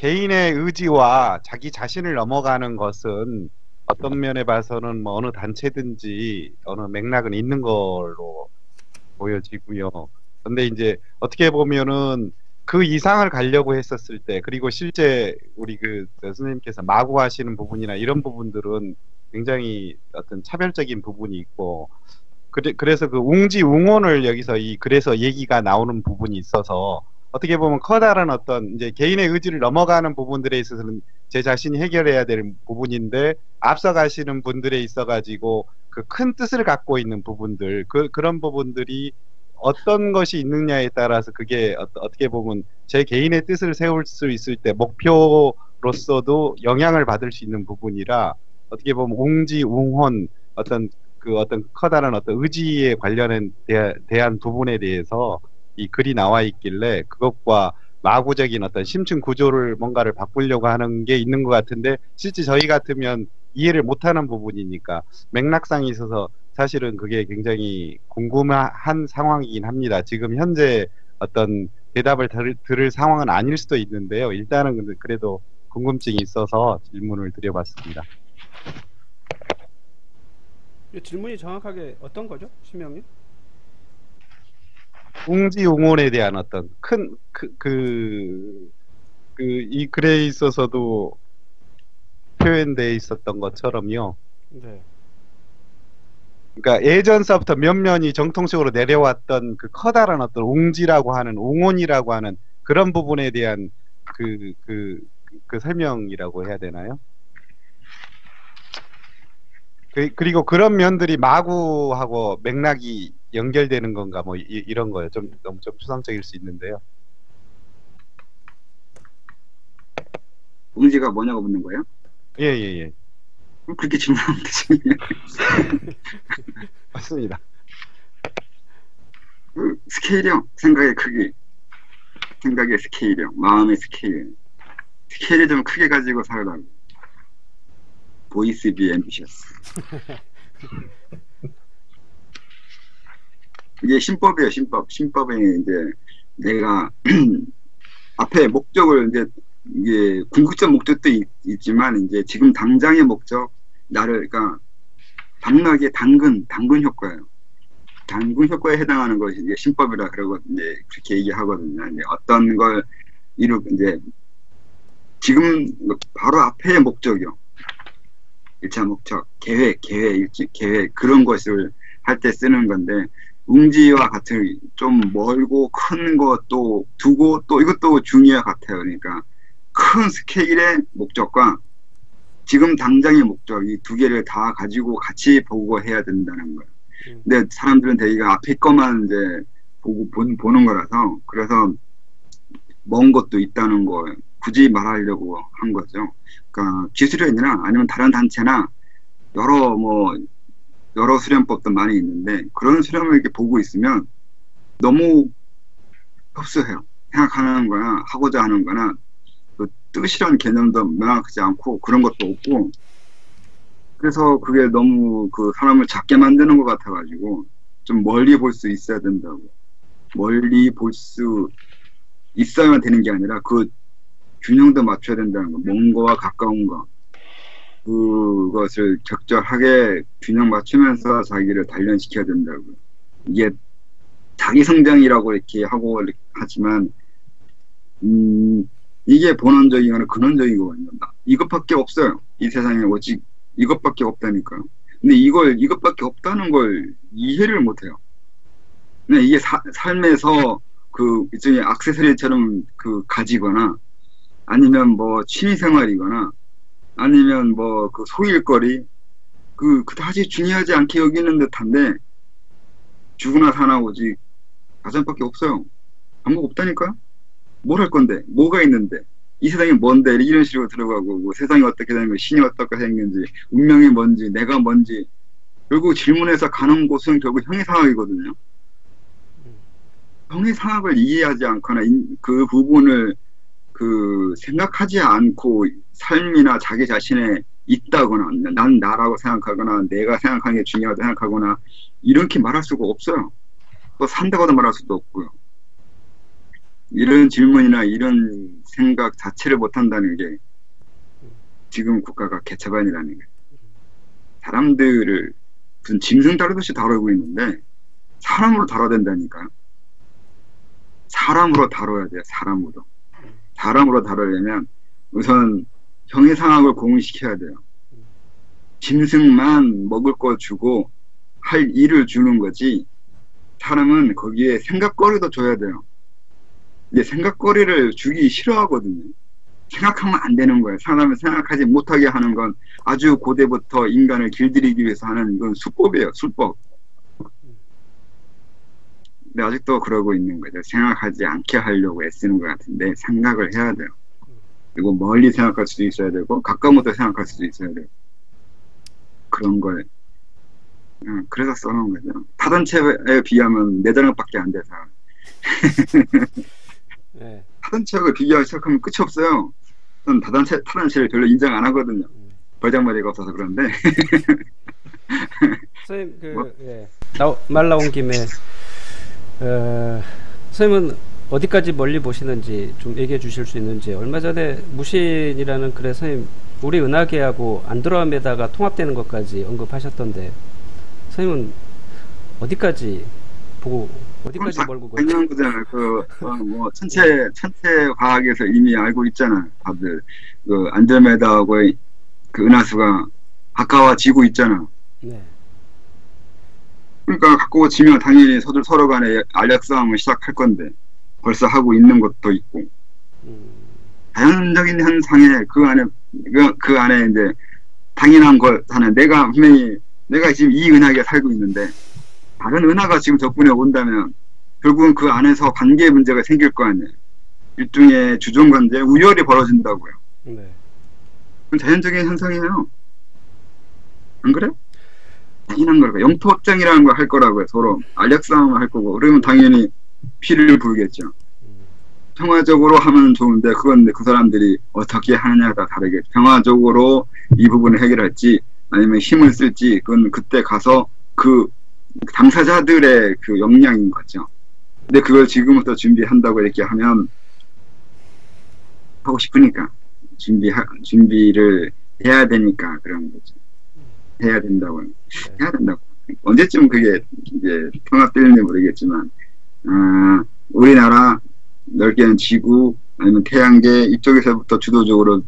개인의 의지와 자기 자신을 넘어가는 것은 어떤 면에 봐서는 뭐 어느 단체든지 어느 맥락은 있는 걸로 보여지고요. 근데 이제 어떻게 보면은 그 이상을 가려고 했었을 때, 그리고 실제 우리 선생님께서 마구 하시는 부분이나 이런 부분들은 굉장히 어떤 차별적인 부분이 있고, 그래서 그 웅지웅혼을 여기서 그래서 얘기가 나오는 부분이 있어서 어떻게 보면 커다란 어떤 이제 개인의 의지를 넘어가는 부분들에 있어서는 제 자신이 해결해야 될 부분인데 앞서가시는 분들에 있어가지고 그 큰 뜻을 갖고 있는 부분들, 그런 부분들이 어떤 것이 있느냐에 따라서 그게 어떻게 보면 제 개인의 뜻을 세울 수 있을 때 목표로서도 영향을 받을 수 있는 부분이라 어떻게 보면 웅지웅혼 어떤 커다란 어떤 의지에 관련한 대한 부분에 대해서 이 글이 나와 있길래 그것과 마구적인 어떤 심층 구조를 뭔가를 바꾸려고 하는 게 있는 것 같은데 실제 저희 같으면 이해를 못하는 부분이니까 맥락상에 있어서 사실은 그게 굉장히 궁금한 상황이긴 합니다. 지금 현재 어떤 대답을 들을 상황은 아닐 수도 있는데요. 일단은 근데 그래도 궁금증이 있어서 질문을 드려봤습니다. 질문이 정확하게 어떤 거죠? 신명님? 웅지웅혼에 대한 어떤 이 글에 있어서도 표현되어 있었던 것처럼요. 네. 그러니까 예전서부터 면면이 정통적으로 내려왔던 그 커다란 어떤 웅지라고 하는, 웅혼이라고 하는 그런 부분에 대한 그 설명이라고 해야 되나요? 그리고 그런 면들이 마구하고 맥락이 연결되는 건가 뭐 이런 거예요. 너무 좀 추상적일 수 있는데요. 웅지가 뭐냐고 묻는 거예요? 예. 그렇게 질문하면 되지. 맞습니다. 스케일형, 생각의 크기, 생각의 스케일형, 마음의 스케일을 좀 크게 가지고 살아라고. 보이스 비 앰비셔스. 이게 신법이에요, 신법. 신법에 이제 내가 앞에 목적을 이제 이게 궁극적 목적도 있지만 이제 지금 당장의 목적 그러니까 당나귀의 당근 효과예요. 당근 효과에 해당하는 것이 이제 신법이라 그러고 이제 그렇게 얘기하거든요. 이제 어떤 걸 이제 지금 바로 앞에 목적이요. 1차 목적, 계획 그런 것을 할 때 쓰는 건데 웅지와 같은 좀 멀고 큰 것도 두고 또 이것도 중요한 것 같아요. 그러니까 큰 스케일의 목적과 지금 당장의 목적 이 두 개를 다 가지고 같이 보고 해야 된다는 거예요. 근데 사람들은 대개가 앞에 것만 이제 보는 거라서 그래서 먼 것도 있다는 거 굳이 말하려고 한 거죠. 그러니까 기술연이나 아니면 다른 단체나 여러 수련법도 많이 있는데 그런 수련을 이렇게 보고 있으면 너무 흡수해요. 생각하는 거나 하고자 하는 거나 그 뜻이란 개념도 명확하지 않고 그런 것도 없고 그래서 그게 너무 그 사람을 작게 만드는 것 같아가지고 좀 멀리 볼 수 있어야 된다고. 멀리 볼 수 있어야만 되는 게 아니라 그 균형도 맞춰야 된다는 거. 먼 거와 가까운 거. 그것을 적절하게 균형 맞추면서 자기를 단련시켜야 된다고. 이게 자기 성장이라고 이렇게 하고 하지만 이게 본원적이거나 근원적이거든요. 이것밖에 없어요. 이 세상에 오직 이것밖에 없다니까요. 근데 이것밖에 없다는 걸 이해를 못해요. 근데 이게 삶에서 그 일종의 액세서리처럼 가지거나 아니면 뭐 취미생활이거나 아니면 뭐 그 소일거리 그다지 중요하지 않게 여기는 듯한데 죽으나 사나 오직 가전밖에 없어요. 아무것도 없다니까요. 뭘 할 건데 뭐가 있는데 이 세상이 뭔데 이런 식으로 들어가고 뭐 세상이 어떻게 되는 거 신이 어떻게 생긴지 운명이 뭔지 내가 뭔지 결국 질문해서 가는 곳은 결국 형이상학이거든요. 형이상학을 이해하지 않거나 그 부분을 생각하지 않고 삶이나 자기 자신에 있다거나 난 나라고 생각하거나 내가 생각하는 게 중요하다고 생각하거나 이렇게 말할 수가 없어요. 또 산다고도 말할 수도 없고요. 이런 질문이나 이런 생각 자체를 못한다는 게 지금 국가가 개차반이라는 게 사람들을 무슨 짐승 다루듯이 다루고 있는데 사람으로 다뤄야 된다니까요. 사람으로 다뤄야 돼요. 사람으로 다루려면 우선 형이상학을 공유시켜야 돼요. 짐승만 먹을 거 주고 할 일을 주는 거지 사람은 거기에 생각거리도 줘야 돼요. 근데 생각거리를 주기 싫어하거든요. 생각하면 안 되는 거예요. 사람을 생각하지 못하게 하는 건 아주 고대부터 인간을 길들이기 위해서 하는 이건 수법이에요. 술법. 근데 아직도 그러고 있는 거죠. 생각하지 않게 하려고 애쓰는 것 같은데 생각을 해야 돼요. 그리고 멀리 생각할 수도 있어야 되고 가까운 것도 생각할 수도 있어야 돼요. 그런 걸 그래서 써놓은 거죠. 타던체에 비하면 내 자랑밖에 안 돼서 네. 타던체하고 비교하기 시작하면 끝이 없어요. 저는 타던체를 별로 인정 안 하거든요. 벌장머리가 없어서 그런데 선생님 뭐? 예. 말 나온 김에 선생님은 어디까지 멀리 보시는지 좀 얘기해 주실 수 있는지. 얼마 전에 무신이라는 글에 선생님 우리 은하계하고 안드로메다가 통합되는 것까지 언급하셨던데 선생님은 어디까지 보고 어디까지 멀고 당연한 거잖아요. 뭐 천체 과학에서 이미 알고 있잖아요. 다들 그 안드로메다하고의 그 은하수가 가까워지고 있잖아. 네. 그러니까 가까워지면 당연히 서로 간에 알력 싸움을 시작할 건데 벌써 하고 있는 것도 있고 자연적인 현상에 그 안에 이제 당연한 걸 하는 내가 지금 이 은하계에 살고 있는데 다른 은하가 지금 덕분에 온다면 결국은 그 안에서 관계 문제가 생길 거 아니에요. 일종의 주종관계 우열이 벌어진다고요. 네. 그건 자연적인 현상이에요. 안 그래? 당연한 거라고. 영토 확장이라는 걸 할 거라고요. 서로 알력 싸움을 할 거고 그러면 당연히 피를 부르겠죠. 평화적으로 하면 좋은데 그건 그 사람들이 어떻게 하느냐가 다르겠죠. 평화적으로 이 부분을 해결할지 아니면 힘을 쓸지 그건 그때 가서 그 당사자들의 그 역량인 거죠. 근데 그걸 지금부터 준비한다고 이렇게 하면 하고 싶으니까 준비를 해야 되니까 그런 거죠. 해야 된다고. 언제쯤 그게 이제 통합되는지 모르겠지만 우리나라 넓게는 지구 아니면 태양계 이쪽에서부터 주도적으로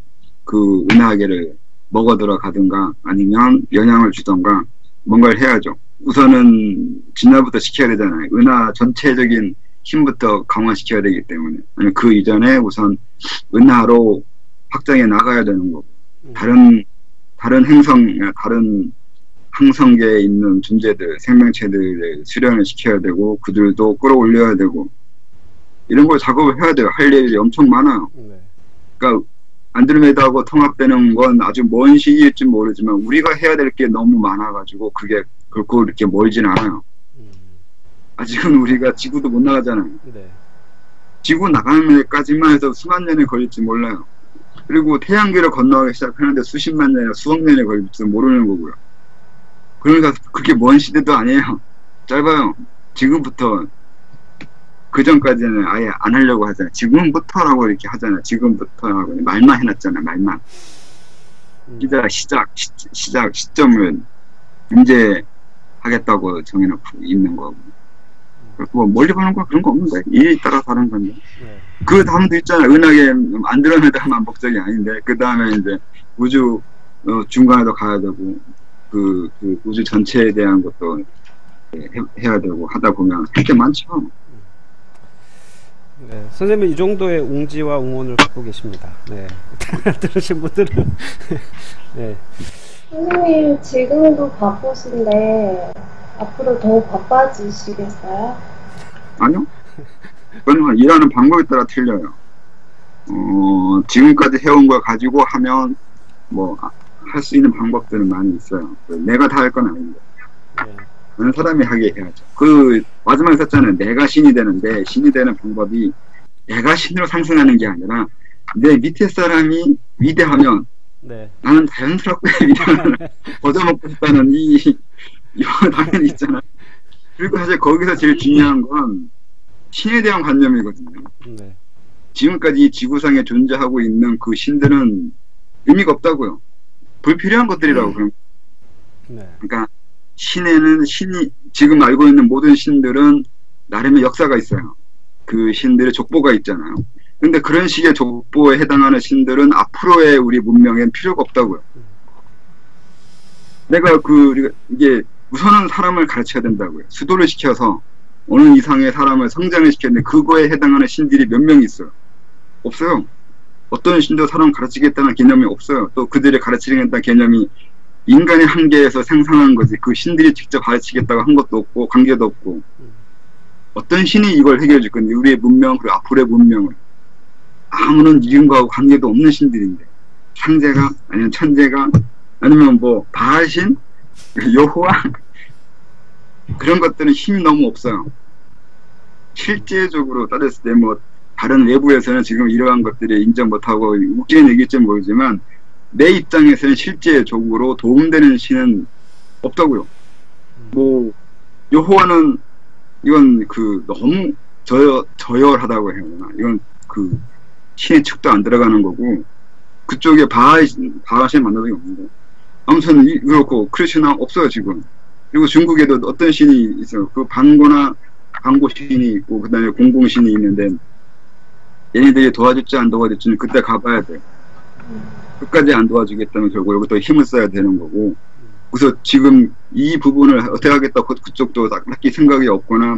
그 은하계를 먹어 들어가든가 아니면 영향을 주던가 뭔가를 해야죠. 우선은 진화부터 시켜야 되잖아요. 은하 전체적인 힘부터 강화시켜야 되기 때문에 아니면 그 이전에 우선 은하로 확장해 나가야 되는 거고 다른 행성, 다른 항성계에 있는 존재들, 생명체들을 수련을 시켜야 되고 그들도 끌어올려야 되고 이런 걸 작업을 해야 돼요. 할 일이 엄청 많아요. 네. 그러니까 안드로메다하고 통합되는 건 아주 먼 시기일지 모르지만 우리가 해야 될 게 너무 많아가지고 그게 결코 이렇게 멀진 않아요. 아직은 우리가 지구도 못 나가잖아요. 네. 지구 나가는 데까지만 해서 수만 년이 걸릴지 몰라요. 그리고 태양계를 건너가기 시작하는데 수십만 년이나 수억 년이 걸릴지 모르는 거고요. 그러니까 그렇게 먼 시대도 아니에요. 짧아요. 지금부터 그 전까지는 아예 안 하려고 하잖아요. 지금부터라고 이렇게 하잖아요. 지금부터라고 말만 해놨잖아요. 말만. 시점을 이제 하겠다고 정해놓고 있는 거고. 뭐 멀리 보는 거 그런 거 없는데 일에 따라 다른 건데. 네. 그 다음도 있잖아요. 은하계 안드로메다만 목적이 아닌데 그 다음에 이제 우주 중간에도 가야 되고 그 우주 전체에 대한 것도 해야 되고 하다 보면 할 게 많죠. 네, 선생님은 이 정도의 웅지와 웅원을 갖고 계십니다. 네. 들으신 분들은 네. 선생님 지금도 바쁘신데 앞으로 더 바빠지시겠어요? 아니요. 그건 일하는 방법에 따라 틀려요. 지금까지 해온 걸 가지고 하면 뭐 할 수 있는 방법들은 많이 있어요. 내가 다 할 건 아닌데. 네. 다른 사람이 하게 해야죠. 그 마지막에 썼잖아요. 내가 신이 되는데 신이 되는 방법이 내가 신으로 상승하는 게 아니라 내 밑에 사람이 위대하면 네. 나는 자연스럽게 위대함을 얻어먹고 싶다는 이거 당연히 있잖아요. 그리고 사실 거기서 제일 중요한 건 신에 대한 관념이거든요. 네. 지금까지 이 지구상에 존재하고 있는 그 신들은 의미가 없다고요. 불필요한 것들이라고. 네. 그러니까 신에는 신이 지금 알고 있는 모든 신들은 나름의 역사가 있어요. 그 신들의 족보가 있잖아요. 근데 그런 식의 족보에 해당하는 신들은 앞으로의 우리 문명엔 필요가 없다고요. 내가 이게 우선은 사람을 가르쳐야 된다고요. 수도를 시켜서 어느 이상의 사람을 성장을 시켰는데 그거에 해당하는 신들이 몇 명 있어요? 없어요. 어떤 신도 사람을 가르치겠다는 개념이 없어요. 또 그들이 가르치겠다는 개념이 인간의 한계에서 생산한 거지. 그 신들이 직접 가르치겠다고 한 것도 없고 관계도 없고. 어떤 신이 이걸 해결해 줄 건데 우리의 문명 그리고 앞으로의 문명을 아무런 이름과 관계도 없는 신들인데 상제가 아니면 천재가 아니면 뭐 바알신 여호와 그런 것들은 힘이 너무 없어요. 실제적으로 따졌을 때 뭐 다른 외부에서는 지금 이러한 것들이 인정 못하고 웃기는 얘기일지 모르지만 내 입장에서는 실제적으로 도움되는 신은 없다고요. 뭐 여호와는 이건 너무 저열하다고 해야 되나? 이건 신의 측도 안 들어가는 거고 그쪽에 바하신 만난 적이 없는데 아무튼 그렇고 크리스나 없어요 지금. 그리고 중국에도 어떤 신이 있어요. 그 방고나 방고 신이 있고 그다음에 공공신이 있는데 얘네들이 도와줄지 안 도와줄지는 그때 가봐야 돼. 끝까지 안 도와주겠다면 결국 여기도 힘을 써야 되는 거고. 그래서 지금 이 부분을 어떻게 하겠다고 그쪽도 딱히 생각이 없거나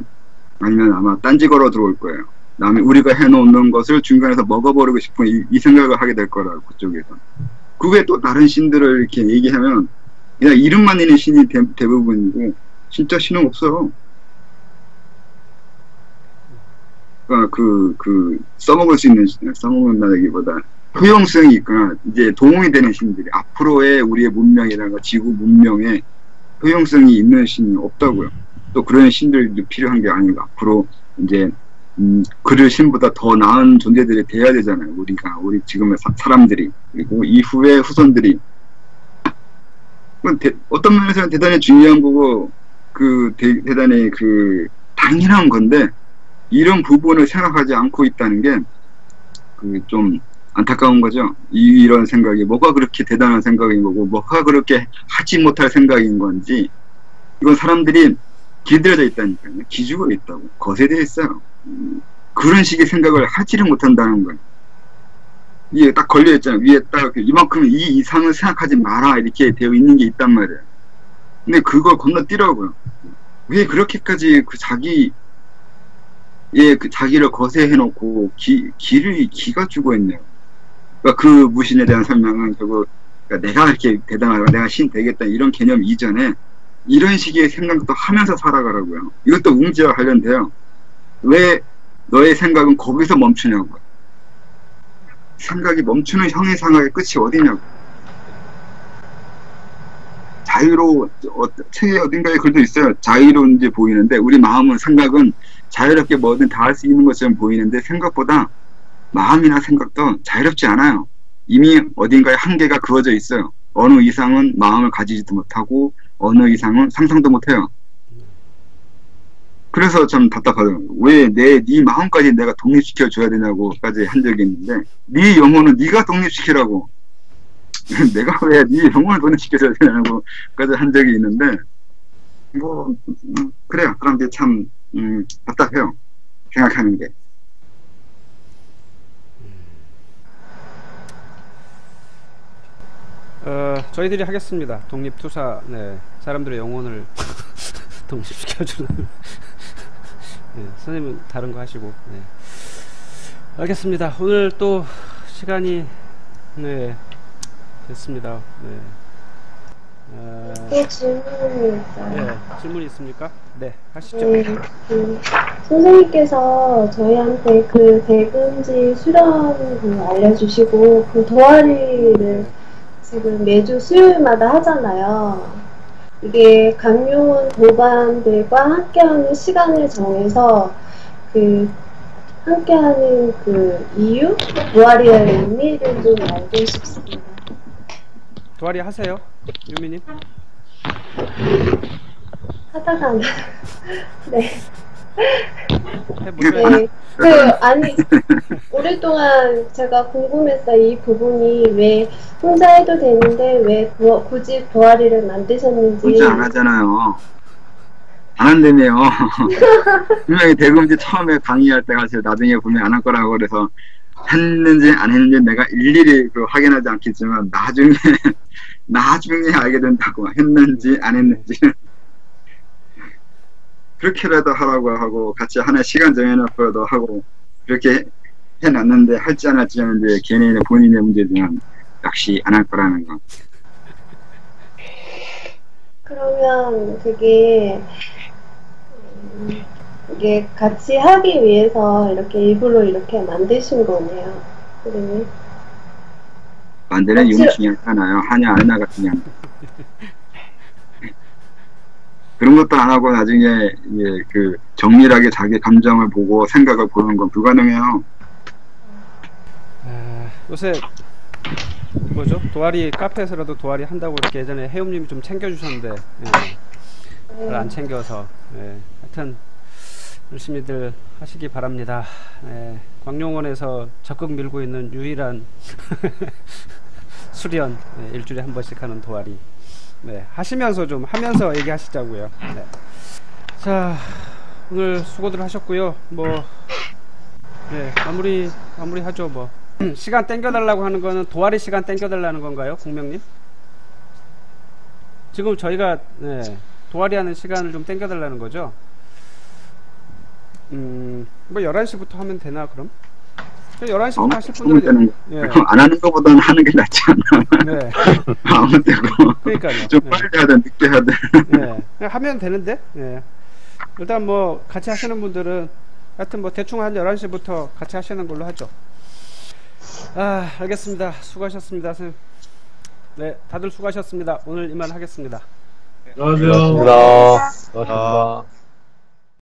아니면 아마 딴지 걸어 들어올 거예요. 남이 우리가 해놓는 것을 중간에서 먹어버리고 싶은 이 생각을 하게 될 거라고 그쪽에서. 그게 또 다른 신들을 이렇게 얘기하면 그냥 이름만 있는 신이 대부분이고 진짜 신은 없어요. 그러니까 써먹을 수 있는 신, 써먹는다기보다 효용성이 있거나 이제 도움이 되는 신들이 앞으로의 우리의 문명이라든가 지구 문명에 효용성이 있는 신이 없다고요. 또 그런 신들도 필요한 게 아니고 앞으로 이제 그들 신보다 더 나은 존재들이 돼야 되잖아요. 우리 지금의 사람들이 그리고 이후의 후손들이 어떤 면에서는 대단히 중요한 거고 대단히 당연한 건데 이런 부분을 생각하지 않고 있다는 게 좀 안타까운 거죠. 이런 생각이 뭐가 그렇게 대단한 생각인 거고 뭐가 그렇게 하지 못할 생각인 건지 이건 사람들이 길들여져 있다니까요. 기죽어 있다고 거세되어 있어요. 그런 식의 생각을 하지를 못한다는 거예요. 이게 딱 걸려있잖아요. 위에 딱 이만큼 이 이상을 생각하지 마라 이렇게 되어 있는 게 있단 말이에요. 근데 그걸 건너뛰라고요. 왜 그렇게까지 자기를 거세해놓고 기가 죽어있네요. 그러니까 그 무신에 대한 설명은 결국 내가 이렇게 대단하고 내가 신 되겠다 이런 개념 이전에 이런 식의 생각도 하면서 살아가라고요. 이것도 웅지와 관련돼요. 왜 너의 생각은 거기서 멈추냐고. 생각이 멈추는 형이상하게 끝이 어디냐고. 책에 어딘가에 글도 있어요. 자유로운지 보이는데 우리 마음은 생각은 자유롭게 뭐든 다 할 수 있는 것처럼 보이는데 생각보다 마음이나 생각도 자유롭지 않아요. 이미 어딘가에 한계가 그어져 있어요. 어느 이상은 마음을 가지지도 못하고 어느 이상은 상상도 못해요. 그래서 참 답답하더라고요. 왜 네 마음까지 내가 독립시켜 줘야 되냐고까지 한 적이 있는데 네 영혼은 네가 독립시키라고. 내가 왜 네 영혼을 독립시켜 줘야 되냐고까지 한 적이 있는데 그래요. 사람들이 참 답답해요. 생각하는 게. 저희들이 하겠습니다. 독립투사, 네, 사람들의 영혼을 독립시켜주는. 네, 선생님은 다른 거 하시고. 네. 알겠습니다. 오늘 또 시간이 됐습니다. 네. 또 질문이 있어요. 네, 질문이 있습니까? 네, 하시죠. 선생님께서 저희한테 대금지 수련을 알려주시고 동아리를 지금 매주 수요일마다 하잖아요. 이게 강요원 도반들과 함께하는 시간을 정해서 함께하는 이유? 동아리의 의미를 좀 알고 싶습니다. 동아리 하세요, 유미님? 하다가 네. 해보세요. 아니 오랫동안 제가 궁금했어요. 이 부분이 왜 혼자 해도 되는데 왜 굳이 부활이를 만드셨는지. 혼자 안 하잖아요. 안 한다며요. 분명히 대금지 처음에 강의할 때 가서 나중에 분명히 안 할 거라고 그래서 했는지 안 했는지 내가 일일이 그 확인하지 않겠지만 나중에 알게 된다고. 했는지 안 했는지. 그렇게라도 하라고 하고 같이 하나 시간 정해놓고도 하고 그렇게 해놨는데 할지 안 할지 하는데 개인의 본인의 문제지만 역시 안 할 거라는 거. 그러면 그게 이게 같이 하기 위해서 이렇게 일부러 이렇게 만드신 거네요. 선생님. 만드는 이유 중에 하나요. 하냐 안 하냐 같은 냥. 그런 것도 안 하고 나중에 이제 그 정밀하게 자기 감정을 보고 생각을 보는 건 불가능해요. 요새 뭐죠? 도아리 카페에서라도 도아리 한다고 이렇게 예전에 해움님이 좀 챙겨주셨는데 잘 안 챙겨서 하여튼 열심히들 하시기 바랍니다. 광룡원에서 적극 밀고 있는 유일한 수련 일주일에 한 번씩 하는 도아리 하시면서 좀 하면서 얘기하시자고요. 자 오늘 수고들 하셨고요. 뭐 마무리 하죠. 뭐 시간 땡겨달라고 하는 거는 도아리 시간 땡겨달라는 건가요, 공명님? 지금 저희가 도아리 하는 시간을 좀 땡겨달라는 거죠. 뭐 11시부터 하면 되나 그럼? 11시부터 하실 분들은 안 하는 것보다는 하는 게 낫지 않나. 아무 때고 그러니까요. 좀 빨리 하든 늦게 하든 하면 되는데 일단 뭐 같이 하시는 분들은 하여튼 뭐 대충 한 11시부터 같이 하시는 걸로 하죠. 알겠습니다. 수고하셨습니다, 선생님. 다들 수고하셨습니다. 오늘 이만 하겠습니다. 수고하셨습니다. 수고하셨습니다.